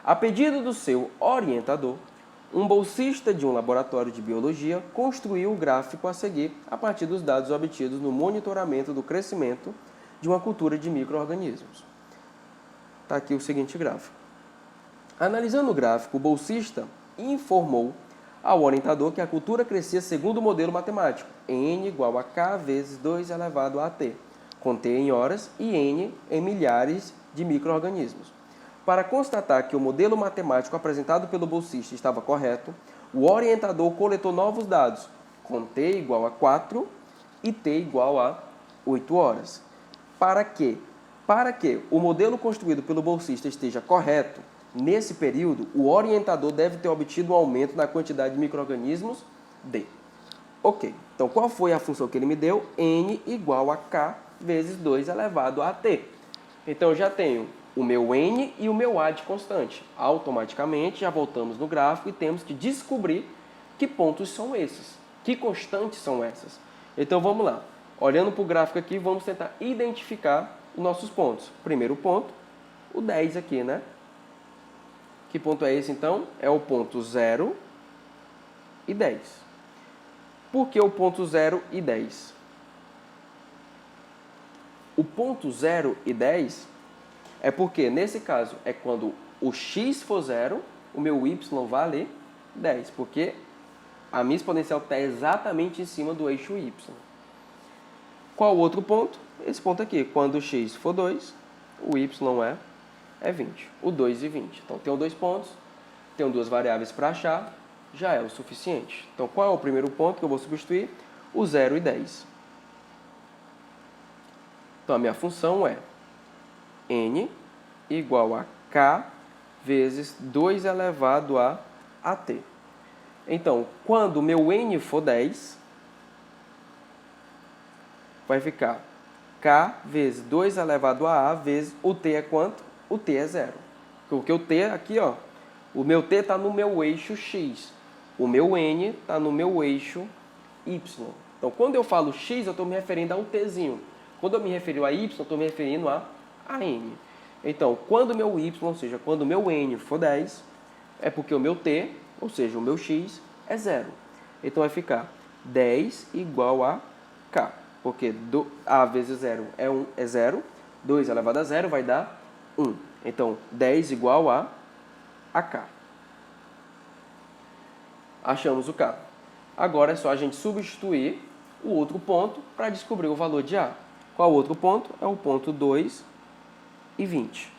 A pedido do seu orientador, um bolsista de um laboratório de biologia construiu o gráfico a seguir a partir dos dados obtidos no monitoramento do crescimento de uma cultura de micro-organismos. Está aqui o seguinte gráfico. Analisando o gráfico, o bolsista informou ao orientador que a cultura crescia segundo o modelo matemático, n igual a k vezes 2 elevado a t, com t em horas e n em milhares de micro-organismos. Para constatar que o modelo matemático apresentado pelo bolsista estava correto, o orientador coletou novos dados, com t igual a 4 e t igual a 8 horas. Para que o modelo construído pelo bolsista esteja correto, nesse período, o orientador deve ter obtido um aumento na quantidade de micro-organismos D. Ok, então qual foi a função que ele me deu? N igual a K vezes 2 elevado a T. Então eu já tenho o meu N e o meu A de constante. Automaticamente já voltamos no gráfico e temos que descobrir que pontos são esses, que constantes são essas. Então vamos lá, olhando para o gráfico aqui, vamos tentar identificar os nossos pontos. Primeiro ponto, o 10 aqui, né? Que ponto é esse, então? É o ponto 0 e 10. Por que o ponto 0 e 10? O ponto 0 e 10 é porque, nesse caso, é quando o x for 0, o meu y vale 10, porque a minha exponencial está exatamente em cima do eixo y. Qual o outro ponto? Esse ponto aqui, quando o x for 2, o y é 20, o 2 e 20. Então, tenho dois pontos, tenho duas variáveis para achar, já é o suficiente. Então, qual é o primeiro ponto que eu vou substituir? O 0 e 10. Então, a minha função é n igual a k vezes 2 elevado a t. Então, quando o meu n for 10, vai ficar k vezes 2 elevado a vezes o t é quanto? O t é 0. Porque o t aqui, ó, o meu t está no meu eixo x. O meu n está no meu eixo y. Então, quando eu falo x, eu estou me referindo a um tzinho. Quando eu me refiro a y, eu estou me referindo a n. Então, quando o meu y, ou seja, quando o meu n for 10, é porque o meu t, ou seja, o meu x, é 0. Então, vai ficar 10 igual a k. Porque a vezes 0 é 0. 2 elevado a 0 vai dar 1. Então, 10 igual a k. Achamos o k. Agora é só a gente substituir o outro ponto para descobrir o valor de a. Qual o outro ponto? É o ponto 2 e 20.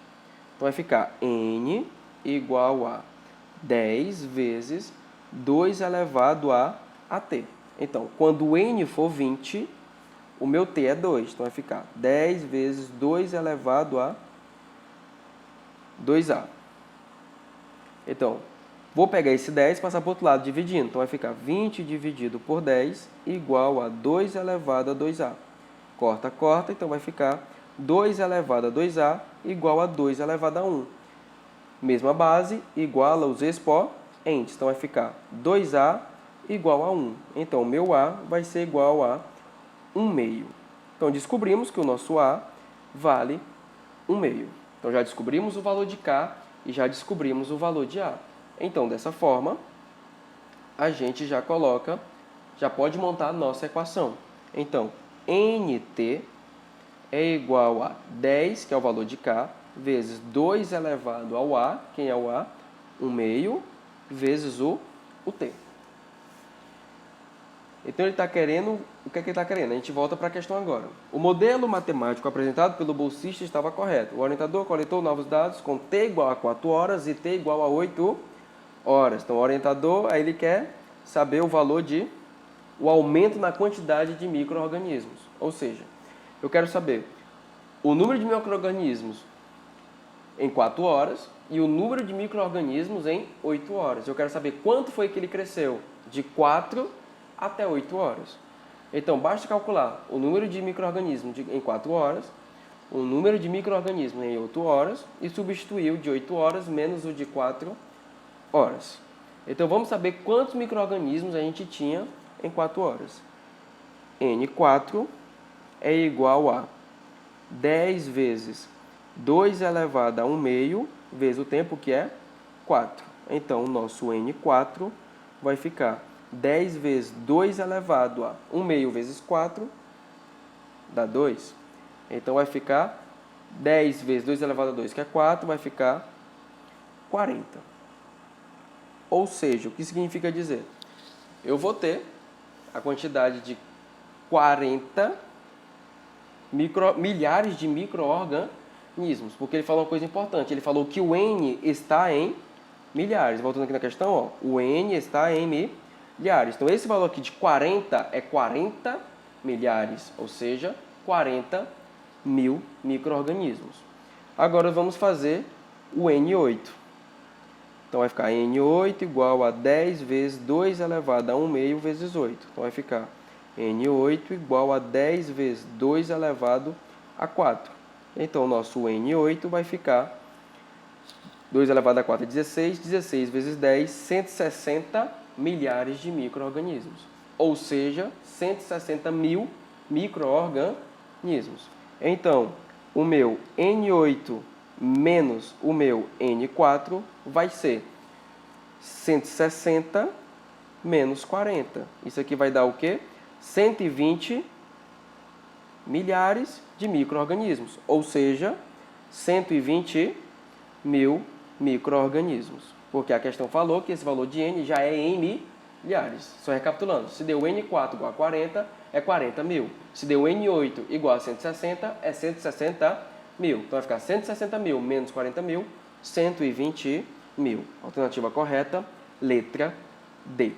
Então, vai ficar n igual a 10 vezes 2 elevado a t. Então, quando o n for 20, o meu t é 2. Então, vai ficar 10 vezes 2 elevado a 2a. Então, vou pegar esse 10 e passar para o outro lado, dividindo. Então, vai ficar 20 dividido por 10 igual a 2 elevado a 2a. Corta, corta. Então, vai ficar 2 elevado a 2a igual a 2 elevado a 1. Mesma base, iguala os expoentes. Então, vai ficar 2a igual a 1. Então, o meu a vai ser igual a 1 meio. Então, descobrimos que o nosso a vale 1 meio. Então, já descobrimos o valor de k e já descobrimos o valor de a. Então, dessa forma, a gente já pode montar a nossa equação. Então, nt é igual a 10, que é o valor de k, vezes 2 elevado ao a, quem é o a? 1 meio, vezes o t. Então, ele está querendo... O que é que ele está querendo? A gente volta para a questão agora. O modelo matemático apresentado pelo bolsista estava correto. O orientador coletou novos dados com t igual a 4 horas e t igual a 8 horas. Então, o orientador, aí ele quer saber o valor o aumento na quantidade de micro-organismos. Ou seja, eu quero saber o número de micro-organismos em 4 horas e o número de micro-organismos em 8 horas. Eu quero saber quanto foi que ele cresceu de 4 até 8 horas. Então, basta calcular o número de micro-organismos em 4 horas, o número de micro-organismos em 8 horas e substituir o de 8 horas menos o de 4 horas. Então, vamos saber quantos micro-organismos a gente tinha em 4 horas. N4 é igual a 10 vezes 2 elevado a 1 meio, vezes o tempo que é 4. Então, o nosso N4 vai ficar 10 vezes 2 elevado a 1 meio vezes 4, dá 2. Então, vai ficar 10 vezes 2 elevado a 2, que é 4, vai ficar 40. Ou seja, o que significa dizer? Eu vou ter a quantidade de 40 milhares de micro-organismos, porque ele falou uma coisa importante, ele falou que o N está em milhares. Voltando aqui na questão, ó, o N está em milhares. Então, esse valor aqui de 40 é 40 milhares, ou seja, 40 mil micro-organismos. Agora, vamos fazer o N8. Então, vai ficar N8 igual a 10 vezes 2 elevado a 1 meio vezes 8. Então, vai ficar N8 igual a 10 vezes 2 elevado a 4. Então, o nosso N8 vai ficar 2 elevado a 4 é 16, 16 vezes 10, 160 milhares de micro-organismos. Ou seja, 160 mil micro-organismos. Então, o meu N8 menos o meu N4 vai ser 160 menos 40. Isso aqui vai dar o quê? 120 milhares de micro-organismos. Ou seja, 120 mil micro-organismos. Porque a questão falou que esse valor de N já é em milhares. Só recapitulando, se deu N4 igual a 40, é 40 mil. Se deu N8 igual a 160, é 160 mil. Então vai ficar 160 mil menos 40 mil, 120 mil. Alternativa correta, letra D.